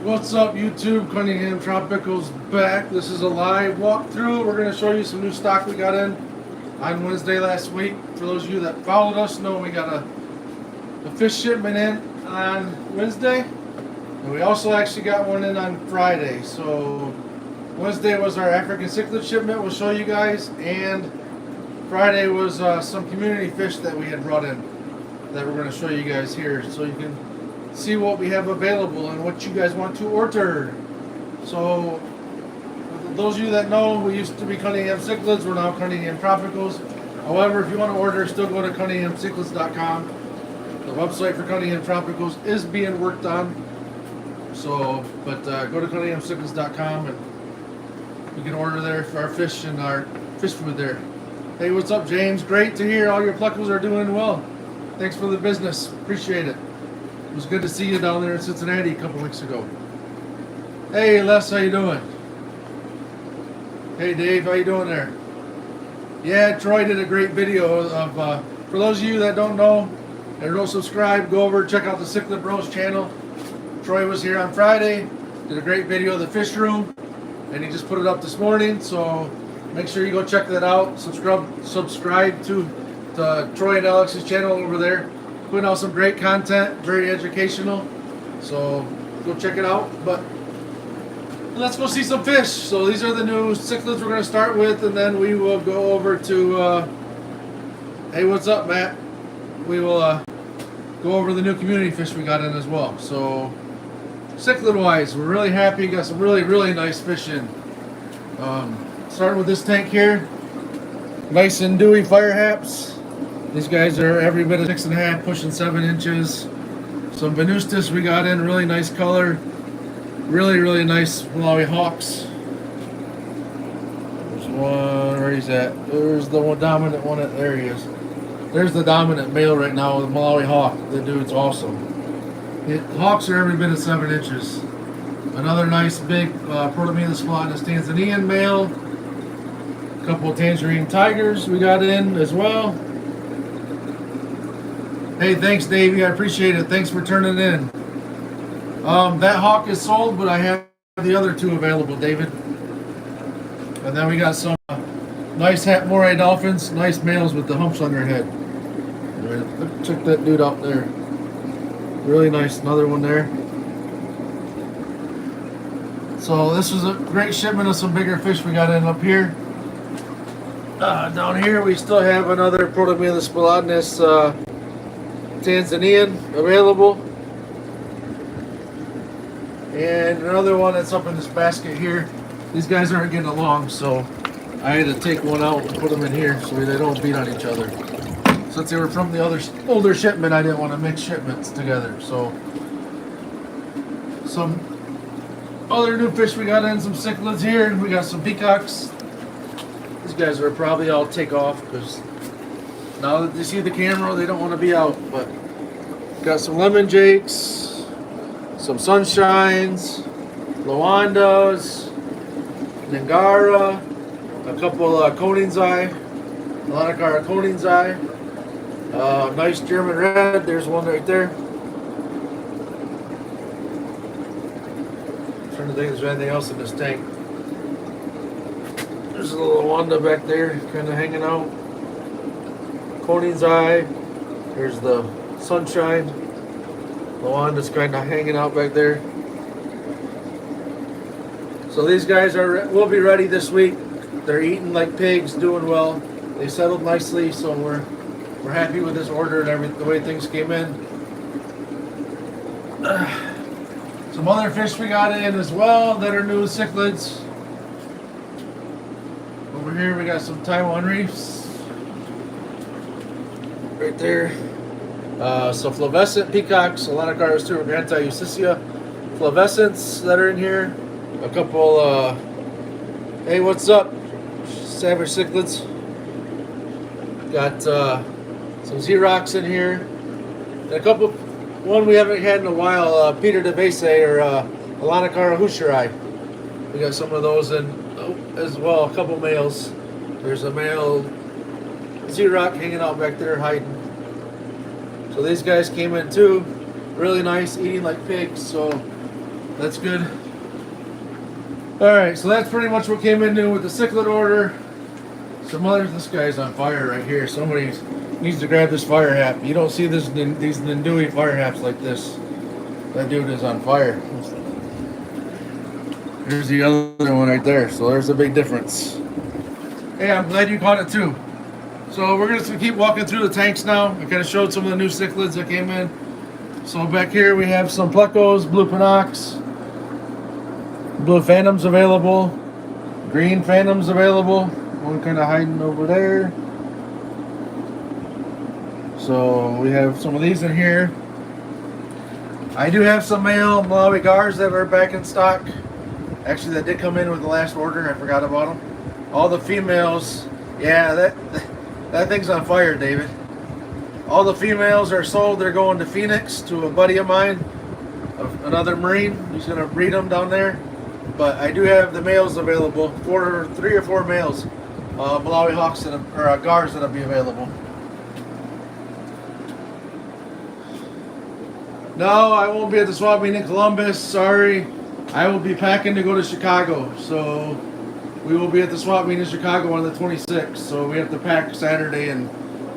What's up, YouTube? Cunningham Tropicals back. This is a live walkthrough. We're going to show you some new stock we got in on Wednesday last week. For those of you that followed us, know we got a fish shipment in on Wednesday, and we also actually got one in on Friday. So Wednesday was our African Cichlid shipment. We'll show you guys, and Friday was some community fish that we had brought in that we're going to show you guys here, so you can see what we have available and what you guys want to order. So those of you that know, we used to be Cunningham Cichlids, we're now Cunningham Tropicals. However, if you want to order, still go to CunninghamCichlids.com. The website for Cunningham Tropicals is being worked on. So, but go to CunninghamCichlids.com and you can order there for our fish and our fish food there. Hey, what's up, James? Great to hear all your Plecos are doing well. Thanks for the business. Appreciate it. It was good to see you down there in Cincinnati a couple weeks ago. Hey, Les, how you doing? Hey, Dave, how you doing there? Yeah, Troy did a great video of, for those of you that don't know and don't subscribe, go over, check out the Cichlid Bros channel. Troy was here on Friday, did a great video of the fish room, and he just put it up this morning, so make sure you go check that out. Subscribe to Troy and Alex's channel over there. Putting out some great content, very educational, so go check it out. But let's go see some fish. So these are the new cichlids we're going to start with, and then we will go over to hey, what's up, Matt? We will go over the new community fish we got in as well. So cichlid wise, we're really happy. Got some really nice fish in. Starting with this tank here, nice and dewy fire haps. These guys are every bit of 6.5, pushing 7 inches. Some Venustus we got in, really nice color. Really nice Malawi hawks. There's one, where he's at? There's the one dominant one, there he is. There's the dominant male right now, the Malawi hawk. The dude's awesome. Hawks are every bit of 7 inches. Another nice big Protomela Splotinus Tanzanian male. A couple of tangerine tigers we got in as well. Hey, thanks, Davey. I appreciate it. Thanks for turning in. That hawk is sold, but I have the other two available, David. And then we got some nice Moray dolphins, nice males with the humps on their head. Check that dude up there. Really nice. Another one there. So this was a great shipment of some bigger fish we got in up here. Down here we still have another Protomela Splotinus Tanzanian available, and another one that's up in this basket here. These guys aren't getting along, so I had to take one out and put them in here so they don't beat on each other. Since they were from the older shipment, I didn't want to mix shipments together. So some other new fish we got in, some cichlids here, and we got some peacocks. These guys are probably all take off because now that they see the camera, they don't want to be out. But got some lemon jakes, some sunshines, Lawandas, Ningara, a couple Coning's eye, Lanakara Coning's eye, nice German red. There's one right there. I'm trying to think if there's anything else in this tank. There's a little Lawanda back there, kind of hanging out. Coning's eye. There's the sunshine. Lawanda's kind of hanging out back there. So these guys will be ready this week. They're eating like pigs, doing well. They settled nicely, so we're happy with this order and the way things came in. Some other fish we got in as well that are new cichlids. Over here we got some Taiwan reefs. Right there. Some flavescent peacocks, Alanacaris Grantai flavescents that are in here. A couple, hey, what's up, Savage Cichlids? Got some Xerox in here. And a couple, one we haven't had in a while, Peter DeVese or Alanacara Husharai. We got some of those in as well, a couple males. There's a male Xerox hanging out back there hiding. So these guys came in too. Really nice, eating like pigs. So That's good. Alright, so that's pretty much what came in new with the cichlid order. Some others, this guy's on fire right here. Somebody needs to grab this fire hat. You don't see these Nindui fire hats like this. That dude is on fire. There's the other one right there. So there's a big difference. Hey, I'm glad you caught it too. So we're going to keep walking through the tanks now. I kind of showed some of the new cichlids that came in. So back here we have some Plecos, blue Pinox, blue phantoms available, green phantoms available. One kind of hiding over there. So we have some of these in here. I do have some male Malawi gars that are back in stock. Actually, that did come in with the last order. I forgot about them. All the females, yeah, that thing's on fire, David. All the females are sold. They're going to Phoenix to a buddy of mine, another Marine. He's going to breed them down there. But I do have the males available, 3 or 4 males, Malawi hawks or gars that'll be available. No, I won't be at the swap meet in Columbus. Sorry, I will be packing to go to Chicago. So we will be at the swap meet in Chicago on the 26th. So we have to pack Saturday and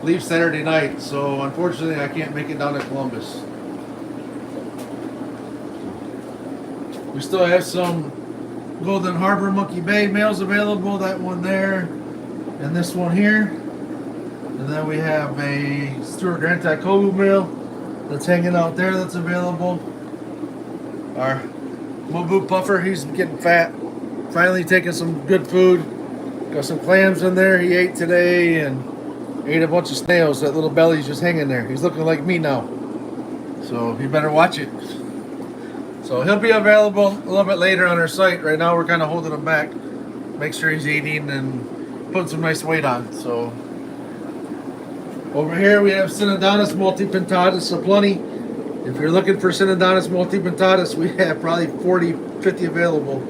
leave Saturday night. So unfortunately, I can't make it down to Columbus. We still have some Golden Harbor Monkey Bay males available. That one there, and this one here. And then we have a Stuart Grant Kobu male that's hanging out there that's available. Our Mobu puffer, he's getting fat. Finally taking some good food. Got some clams in there he ate today and ate a bunch of snails. That little belly's just hanging there. He's looking like me now. So you better watch it. So he'll be available a little bit later on our site. Right now we're kind of holding him back. Make sure he's eating and putting some nice weight on. So over here we have Synodontis multipentatus aplenty. If you're looking for Synodontis multipentatus, we have probably 40, 50 available.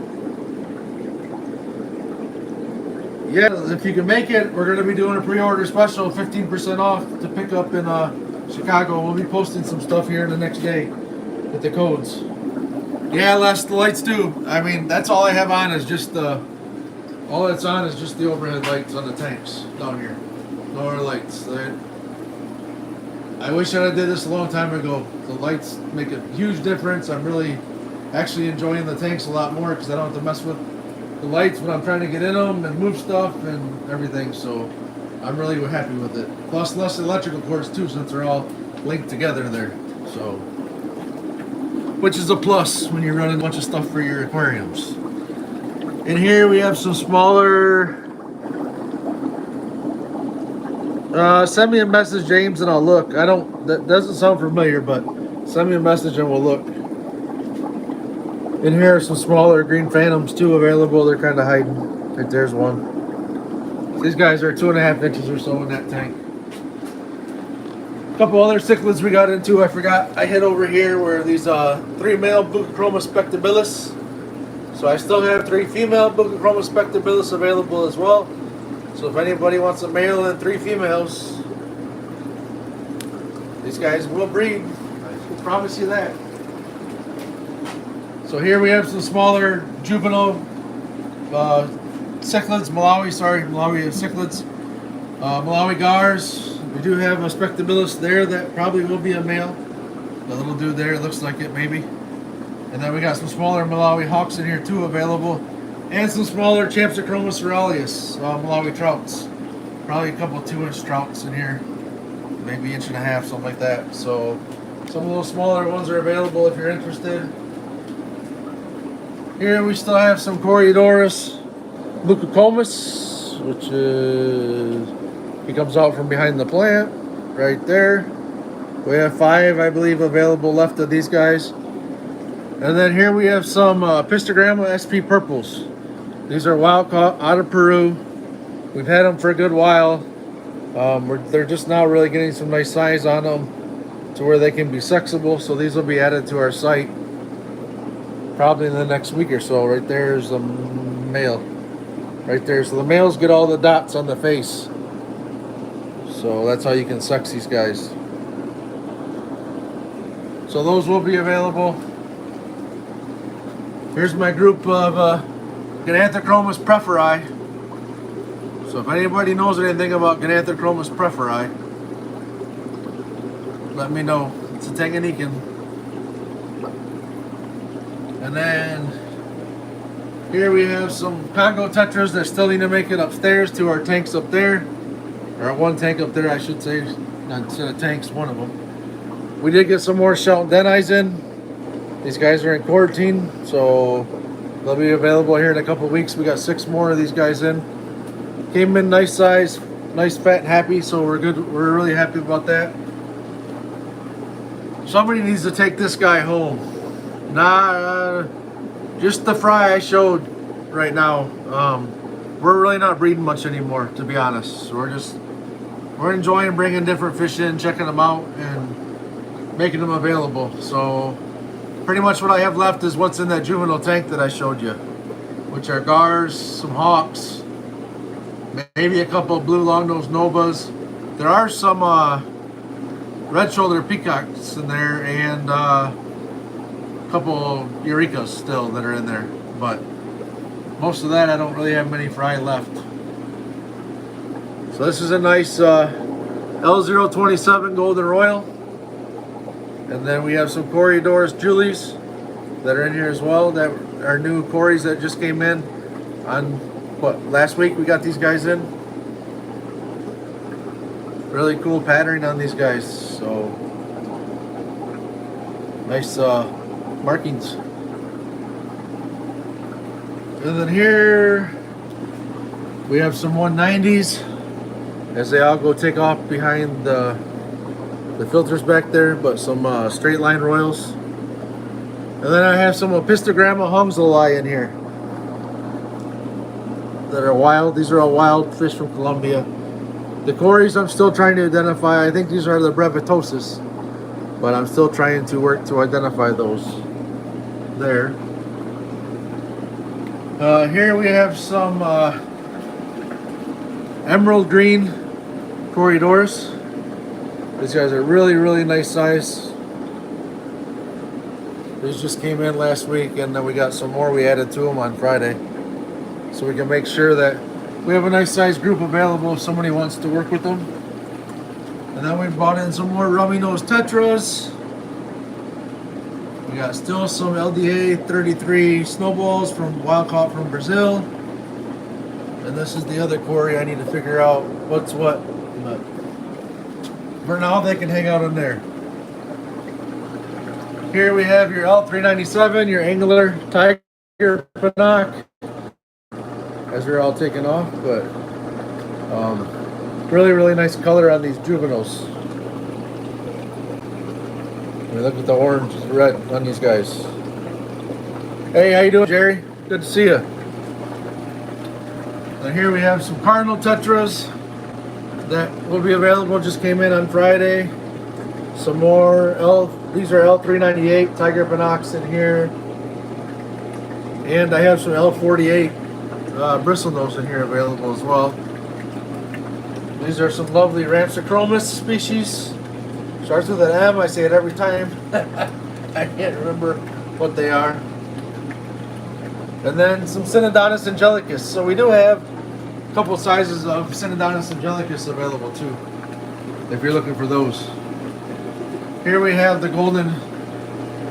Yeah, if you can make it, we're going to be doing a pre-order special, 15% off to pick up in Chicago. We'll be posting some stuff here the next day with the codes. Yeah, Les, the lights too. I mean, that's all I have on is just all that's on is just the overhead lights on the tanks down here. No other lights. I wish I did this a long time ago. The lights make a huge difference. I'm really actually enjoying the tanks a lot more because I don't have to mess with the lights when I'm trying to get in them and move stuff and everything. So I'm really happy with it. Plus less electrical cords too, since they're all linked together there. So, which is a plus when you're running a bunch of stuff for your aquariums. In here we have some smaller. Send me a message, James, and I'll look. That doesn't sound familiar, but send me a message and we'll look. In here are some smaller green phantoms too available. They're kind of hiding. Right there's one. These guys are 2.5 inches or so in that tank. A couple other cichlids we got into. I forgot. I hit over here where these 3 male Bucochroma spectabilis. So I still have 3 female Bucochroma spectabilis available as well. So if anybody wants a male and 3 females, these guys will breed. I can promise you that. So here we have some smaller juvenile cichlids, Malawi cichlids, Malawi gars. We do have a spectabilis there that probably will be a male. The little dude there, looks like it maybe. And then we got some smaller Malawi hawks in here too available. And some smaller Champsochromis aureolus, Malawi trouts. Probably a couple 2-inch trouts in here. Maybe 1.5 inches, something like that. So some of those smaller ones are available if you're interested. Here we still have some corydoras leucocomus, which is, he comes out from behind the plant, right there. We have 5, I believe, available left of these guys. And then here we have some Pistogramma SP purples. These are wild caught out of Peru. We've had them for a good while. They're just now really getting some nice size on them to where they can be sexable. So these will be added to our site probably in the next week or so. Right there is the male. Right there. So the males get all the dots on the face. So that's how you can sex these guys. So those will be available. Here's my group of Gnathochromos preferi. So if anybody knows anything about Gnathochromos preferi, let me know. It's a Tanganyikan. And then here we have some Congo tetras that still need to make it upstairs to our tanks up there. Or one tank up there, I should say. Instead of tanks, one of them. We did get some more Shelton Dennis in. These guys are in quarantine, so they'll be available here in a couple of weeks. We got 6 more of these guys in. Came in nice size, nice, fat, and happy, so we're good. We're really happy about that. Somebody needs to take this guy home. Just the fry I showed right now. We're really not breeding much anymore, to be honest. So we're enjoying bringing different fish in, checking them out, and making them available. So pretty much what I have left is what's in that juvenile tank that I showed you, which are gars, some hawks, maybe a couple of blue long-nosed novas. There are some red-shouldered peacocks in there, and a couple eurekas still that are in there. But most of that, I don't really have many fry left. So this is a nice L027 Golden Royal. And then we have some corydoras Julies that are in here as well. That are new cories that just came in on last week. We got these guys in. Really cool pattern on these guys. So nice markings. And then here we have some 190s as they all go take off behind the filters back there, but some straight line royals. And then I have some Opistogramma Hongzolai in here that are wild. These are all wild fish from Colombia. The cories I'm still trying to identify. I think these are the brevetosis, but I'm still trying to work to identify those there. Here we have some emerald green corydoras. These guys are really, really nice size. These just came in last week, and then we got some more. We added to them on Friday, so we can make sure that we have a nice size group available if somebody wants to work with them. And then we brought in some more rummy nose tetras. We got still some LDA 33 snowballs from wild caught from Brazil. And this is the other cory. I need to figure out what's what. But for now, they can hang out in there. Here we have your L397, your angler tiger panache, as they're all taken off. But really, really nice color on these juveniles. I mean, look at the orange and red on these guys. Hey, how you doing, Jerry? Good to see you. And here we have some cardinal tetras that will be available. Just came in on Friday. Some more these are L398 tiger panaches in here. And I have some L48 bristlenose in here available as well. These are some lovely Ramsochromis species. Starts with an M. I say it every time. I can't remember what they are. And then some Synodontis angelicus. So we do have a couple sizes of Synodontis angelicus available too, if you're looking for those. Here we have the golden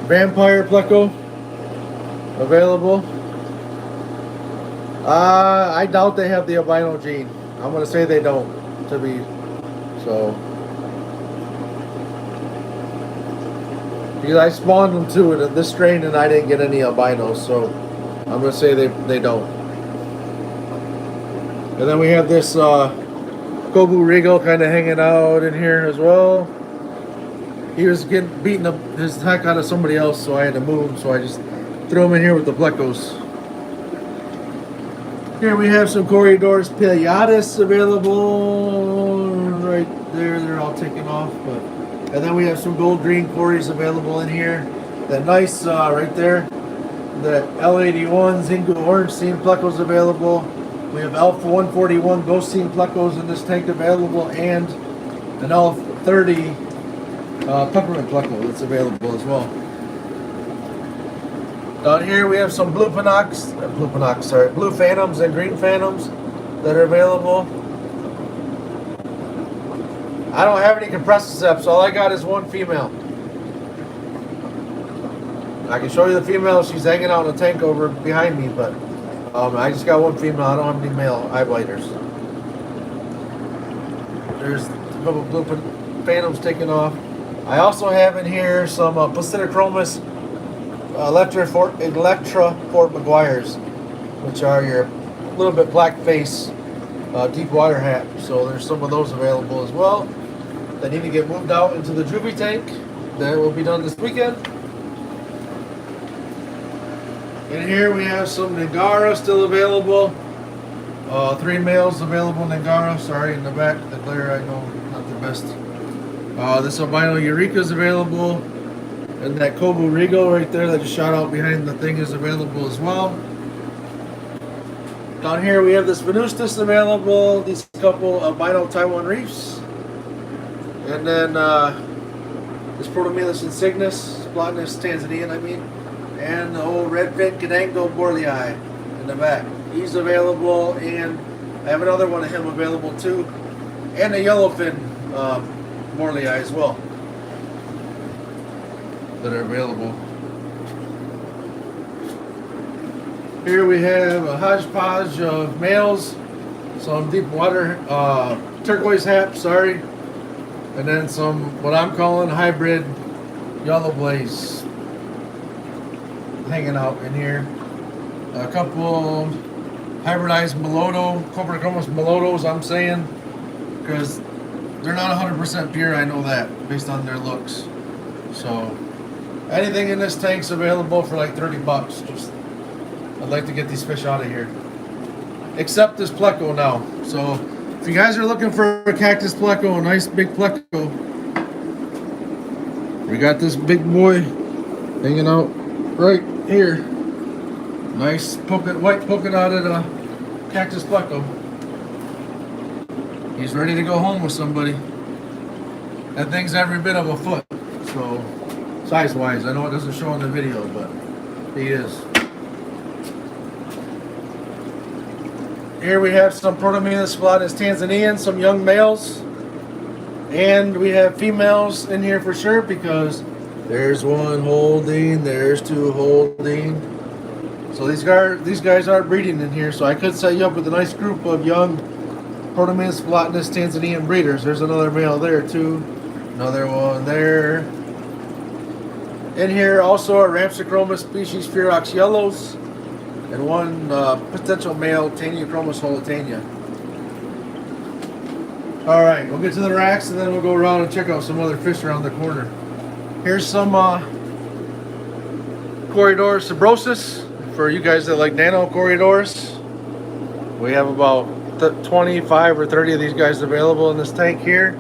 vampire pleco available. I doubt they have the albino gene. I'm going to say they don't, to be so. Because I spawned them too in this strain and I didn't get any albinos, so I'm going to say they don't. And then we have this Kobu Regal kind of hanging out in here as well. He was beating his heck out of somebody else, so I had to move him, so I just threw him in here with the Plecos. Here we have some corydoras pileatus available right there. They're all taken off, and then we have some gold green cories available in here. That nice right there, the L81 Zingu orange seam plecos available. We have Alpha 141 ghost seam plecos in this tank available, and an L30 peppermint pleco that's available as well. Down here we have some blue panox, blue phantoms and green phantoms that are available. I don't have any compressiceps, so all I got is one female. I can show you the female. She's hanging out in a tank over behind me, but I just got one female. I don't have any male eye biters. There's a couple blue phantoms taking off. I also have in here some Placidochromis Electra Fort McGuire's, which are your little bit black face deep water hat. So there's some of those available as well. They need to get moved out into the juvie tank. That will be done this weekend. In here we have some Ningara still available. 3 males available Ningara. Sorry, in the back, the glare, I know, not the best. This albino Eureka is available. And that Kobu Rigo right there that just shot out behind the thing is available as well. Down here we have this Venustus available. These couple albino Taiwan Reefs. And then this Protomylus insignis, Plotinus Tanzanian, I mean. And the old redfin Canango Borlei in the back. He's available, and I have another one of him available too. And a yellowfin Borlei as well that are available. Here we have a hodgepodge of males, some deep water turquoise hap, sorry, and then some what I'm calling hybrid yellow blaze hanging out in here. A couple hybridized Melodo, Corydoras Melodos, I'm saying, because they're not 100% pure, I know that, based on their looks. So, anything in this tank's available for like 30 bucks. Just, I'd like to get these fish out of here. Except this Pleco now. So, if you guys are looking for a cactus Pleco, a nice big Pleco, we got this big boy hanging out right here. Nice white polka dotted cactus Pleco. He's ready to go home with somebody. That thing's every bit of a foot. So, size-wise, I know it doesn't show in the video, but he is. Here we have some Protomylus Plotinus Tanzanian, some young males. And we have females in here for sure, because there's one holding, there's 2 holding. So these guys aren't breeding in here, so I could set you up with a nice group of young Protomylus Plotinus Tanzanian breeders. There's another male there too. Another one there. In here also are Ramsichroma species Ferox yellows and one potential male Taniachromis holitania. Alright, we'll get to the racks and then we'll go around and check out some other fish around the corner. Here's some corydoras sabrosus for you guys that like nano corydoras. We have about 25 or 30 of these guys available in this tank here.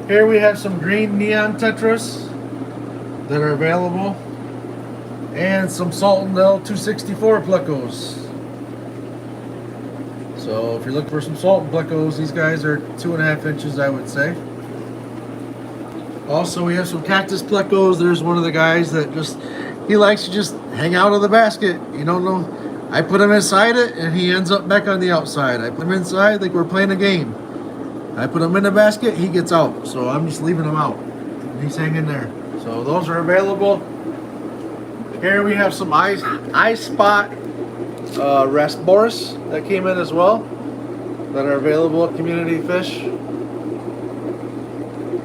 Here we have some green neon tetras that are available, and some Salton L264 Plecos. So if you're looking for some Salton Plecos, these guys are 2.5 inches, I would say. Also, we have some cactus Plecos. There's one of the guys that he likes to just hang out of the basket. You don't know. I put him inside it, and he ends up back on the outside. I put him inside like we're playing a game. I put him in the basket, he gets out. So I'm just leaving him out. He's hanging there. So those are available. Here we have some eye spot Rasboris that came in as well, that are available at Community Fish.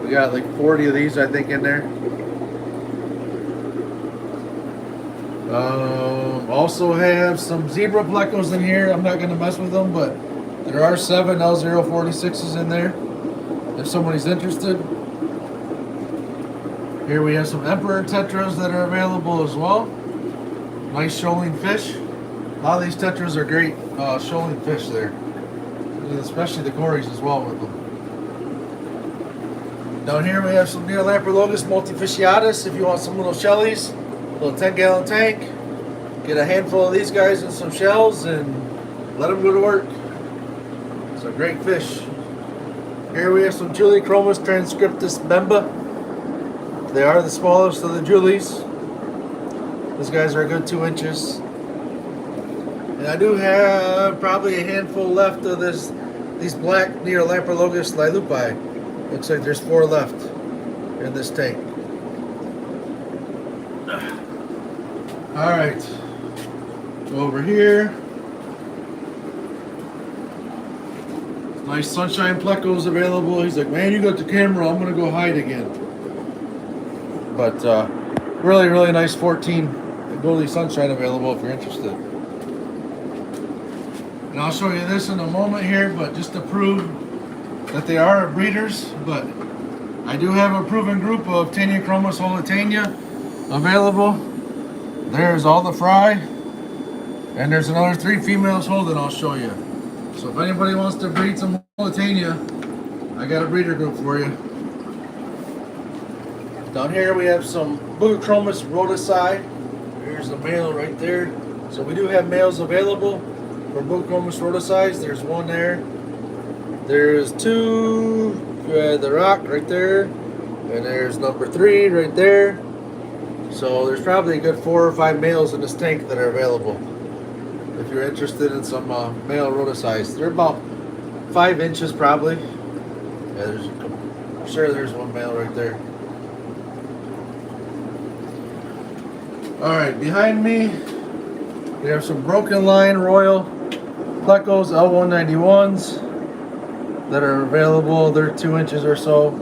We got like 40 of these, I think, in there. Also have some zebra plecos in here. I'm not going to mess with them, but there are 7 L046s in there if somebody's interested. Here we have some emperor tetras that are available as well. Nice shoaling fish. A lot of these tetras are great shoaling fish there, especially the cories as well with them. Down here we have some Neolamprologus multifasciatus if you want some little shellies. Little 10-gallon tank. Get a handful of these guys in some shells and let them go to work. It's a great fish. Here we have some Julichromis transcriptus bemba. They are the smallest of the Julies. These guys are a good 2 inches. And I do have probably a handful left of these black Neolampologus lilupi. Looks like there's 4 left in this tank. Alright. Go over here. Nice sunshine Plecos available. He's like, man, you got the camera. I'm going to go hide again. But really, really nice 14 Goldie sunshine available if you're interested. And I'll show you this in a moment here, but just to prove that they are breeders. But I do have a proven group of Taniachromis holitania available. There's all the fry. And there's another 3 females holding, I'll show you. So if anybody wants to breed some holitania, I got a breeder group for you. Down here we have some Buccochromis rhodoci. Here's the male right there. So we do have males available for Buccochromis rhodoci. There's 1 there. There's 2 at the rock right there. And there's number 3 right there. So there's probably a good 4 or 5 males in this tank that are available. If you're interested in some male rhodoci. They're about 5 inches probably. Yeah, I'm sure there's 1 male right there. Alright, behind me we have some broken line Royal Plecos L191s that are available. They're 2 inches or so.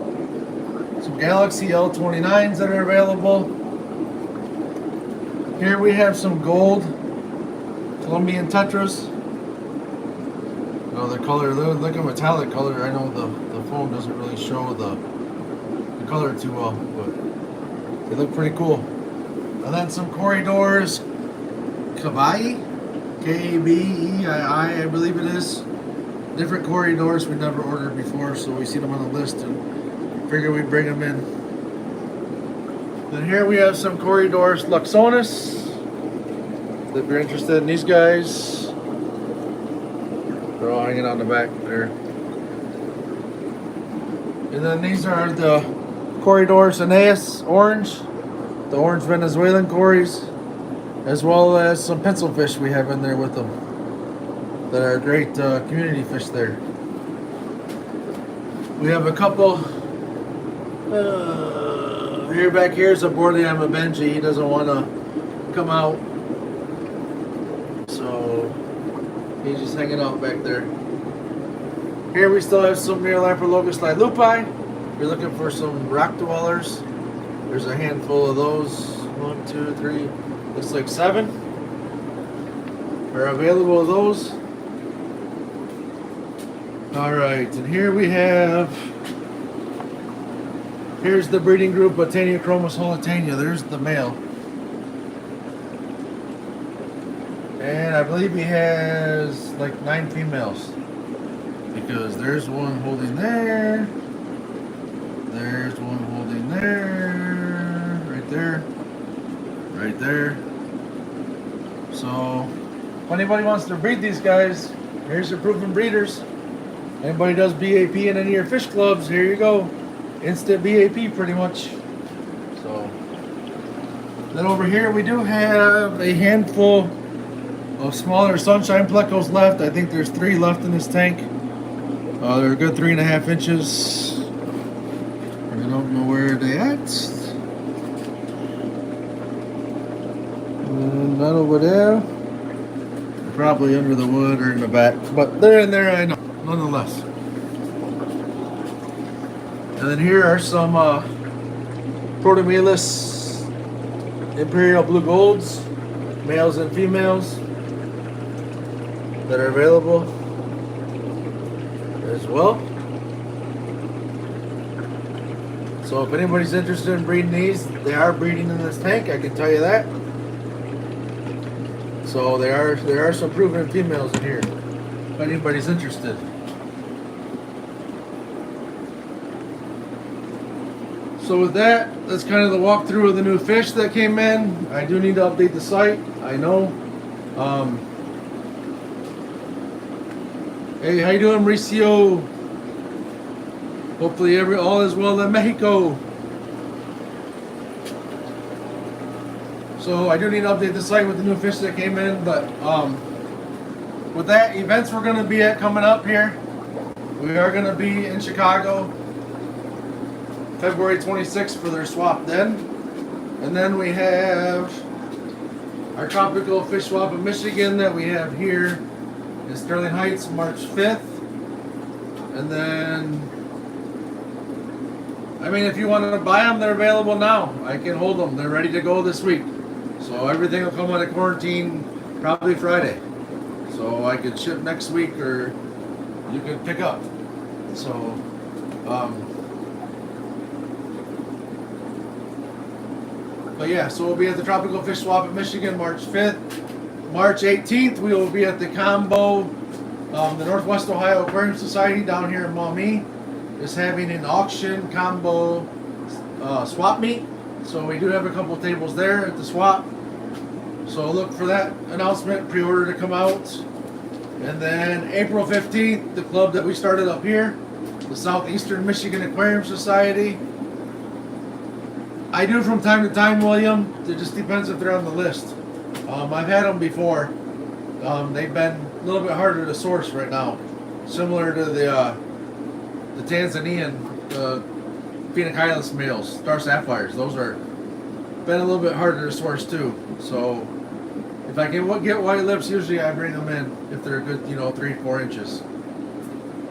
Some Galaxy L29s that are available. Here we have some gold Colombian Tetras. Oh, the color, they're like a metallic color. I know the phone doesn't really show the color too well, but they look pretty cool. And then some corydoras Kabai, Kabeii, I believe it is. Different corydoras we never ordered before, so we see them on the list and figure we'd bring them in. Then here we have some corydoras Luxonis. If you're interested in these guys, they're all hanging on the back there. And then these are the corydoras Aeneas orange, the orange Venezuelan cories, as well as some pencil fish we have in there with them that are great community fish there. We have a couple here. Back here is a Bordeaux Benji. He doesn't want to come out, so he's just hanging out back there. Here we still have some Neolampologus lilupi. If you're looking for some rock dwellers, there's a handful of those. 1, 2, 3, looks like 7 are available of those. Alright, and here we have, here's the breeding group of Taniachromis holitania. There's the male. And I believe he has like 9 females. Because there's one holding there. There's one holding there. Right there. Right there. So, if anybody wants to breed these guys, here's your proven breeders. Anybody does BAP in any of your fish clubs, here you go. Instant BAP pretty much. So, then over here we do have a handful of smaller sunshine Plecos left. I think there's 3 left in this tank. They're a good 3.5 inches. I don't know where they at. Not over there. They're probably under the wood or in the back, but they're in there, I know, nonetheless. And then here are some Protomelus Imperial Blue Golds, males and females, that are available as well. So if anybody's interested in breeding these, they are breeding in this tank, I can tell you that. So there are some proven females in here, if anybody's interested. So with that, that's kind of the walkthrough of the new fish that came in. I do need to update the site, I know. Hey, how you doing, Mauricio? Hopefully all is well in Mexico. So I do need to update the site with the new fish that came in, but with that, events we're going to be at coming up here. We are going to be in Chicago, February 26th for their swap den. And then we have our tropical fish swap in Michigan that we have here in Sterling Heights, March 5th. And then, I mean, if you want to buy them, they're available now. I can hold them. They're ready to go this week. So everything will come out of quarantine probably Friday. So I could ship next week, or you could pick up. So, but yeah, so we'll be at the Tropical Fish Swap in Michigan, March 5th. March 18th, we will be at the Combo, the Northwest Ohio Aquarium Society down here in Maumee is having an auction combo swap meet. So we do have a couple tables there at the swap. So look for that announcement, pre-order to come out. And then April 15th, the club that we started up here, the Southeastern Michigan Aquarium Society. I do from time to time, William. It just depends if they're on the list. I've had them before. They've been a little bit harder to source right now. Similar to the Tanzanian Phoenicilis males, Star Sapphires. Those are been a little bit harder to source too. So if I can get white lips, usually I bring them in if they're a good, 3-4 inches.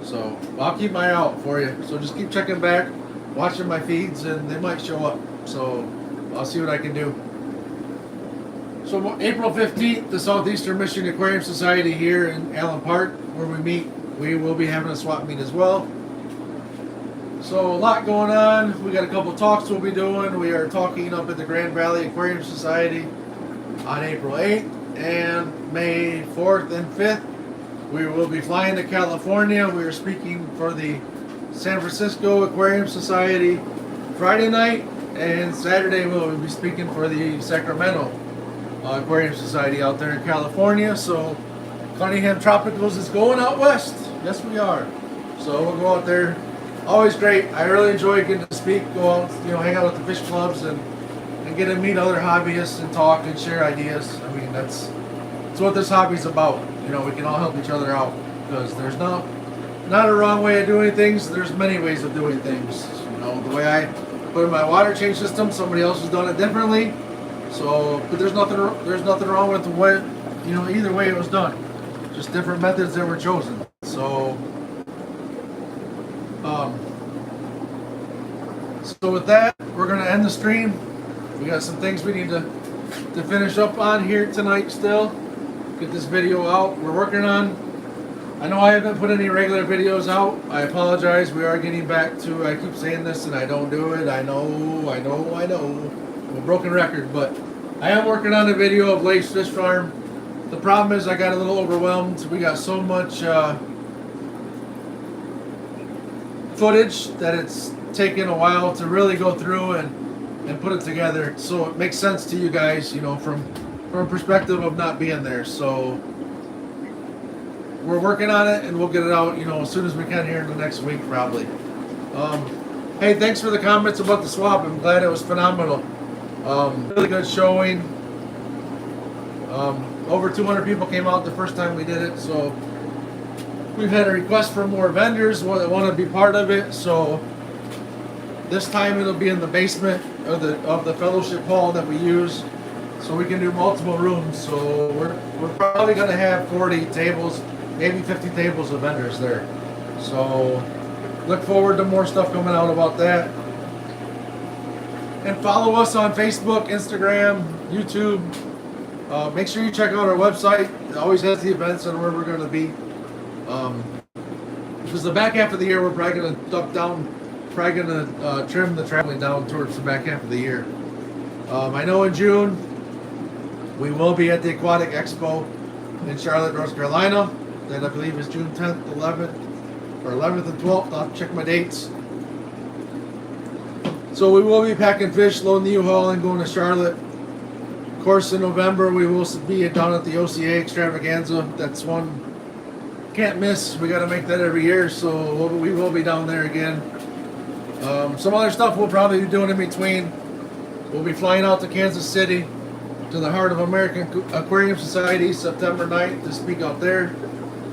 So I'll keep my eye out for you. So just keep checking back, watching my feeds, and they might show up. So I'll see what I can do. So April 15th, the Southeastern Michigan Aquarium Society here in Allen Park, where we meet, we will be having a swap meet as well. So a lot going on. We got a couple talks we'll be doing. We are talking up at the Grand Valley Aquarium Society on April 8th and May 4th and 5th. We will be flying to California. We are speaking for the San Francisco Aquarium Society Friday night, and Saturday we'll be speaking for the Sacramento Aquarium Society out there in California. So Cunningham Tropicals is going out west. Yes, we are. So we'll go out there. Always great. I really enjoy getting to speak, go out, hang out with the fish clubs and get to meet other hobbyists and talk and share ideas. I mean, that's what this hobby's about. We can all help each other out, because there's not a wrong way of doing things. There's many ways of doing things. The way I put in my water change system, somebody else has done it differently. So, but there's nothing wrong with the way, either way it was done. Just different methods that were chosen. So, so with that, we're going to end the stream. We got some things we need to finish up on here tonight still. Get this video out. We're working on, I know I haven't put any regular videos out. I apologize. We are getting back to, I keep saying this and I don't do it. I know. I'm a broken record, but I am working on a video of Lake's Fish Farm. The problem is I got a little overwhelmed. We got so much footage that it's taken a while to really go through and put it together, so it makes sense to you guys, from a perspective of not being there. So we're working on it, and we'll get it out, as soon as we can here in the next week probably. Hey, thanks for the comments about the swap. I'm glad it was phenomenal. Really good showing. Over 200 people came out the first time we did it, so we've had a request for more vendors that want to be part of it. So this time it'll be in the basement of the fellowship hall that we use, so we can do multiple rooms. So we're probably going to have 40 tables, maybe 50 tables of vendors there. So look forward to more stuff coming out about that. And follow us on Facebook, Instagram, YouTube. Make sure you check out our website. It always has the events and where we're going to be. Because the back half of the year, we're probably going to duck down, trim the traveling down towards the back half of the year. I know in June, we will be at the Aquatic Expo in Charlotte, North Carolina. That I believe is June 10th, 11th, or 11th and 12th. I'll have to check my dates. So we will be packing fish, loading the U-Haul, and going to Charlotte. Of course, in November, we will be down at the OCA Extravaganza. That's one can't miss. We got to make that every year, so we will be down there again. Some other stuff we'll probably be doing in between. We'll be flying out to Kansas City to the Heart of American Aquarium Society September 9th to speak out there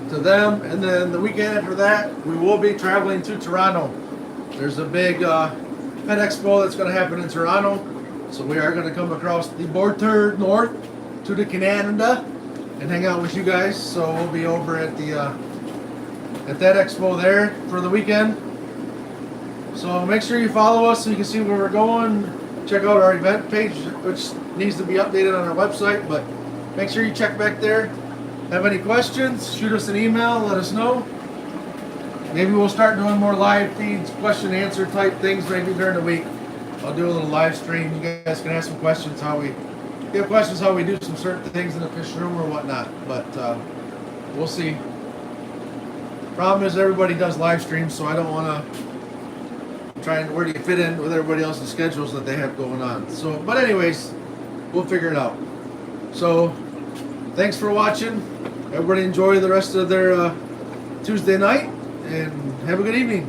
to them. And then the weekend after that, we will be traveling to Toronto. There's a big pet expo that's going to happen in Toronto. So we are going to come across the border north to the Canada and hang out with you guys. So we'll be over at the at that expo there for the weekend. So make sure you follow us so you can see where we're going. Check out our event page, which needs to be updated on our website, but make sure you check back there. Have any questions, shoot us an email, let us know. Maybe we'll start doing more live feeds, question and answer type things maybe during the week. I'll do a little live stream. You guys can ask some questions how we do some certain things in the fish room or whatnot, but we'll see. Problem is everybody does live streams, so I don't want to try and where do you fit in with everybody else's schedules that they have going on. So, but anyways, we'll figure it out. So, thanks for watching. Everybody enjoy the rest of their Tuesday night, and have a good evening.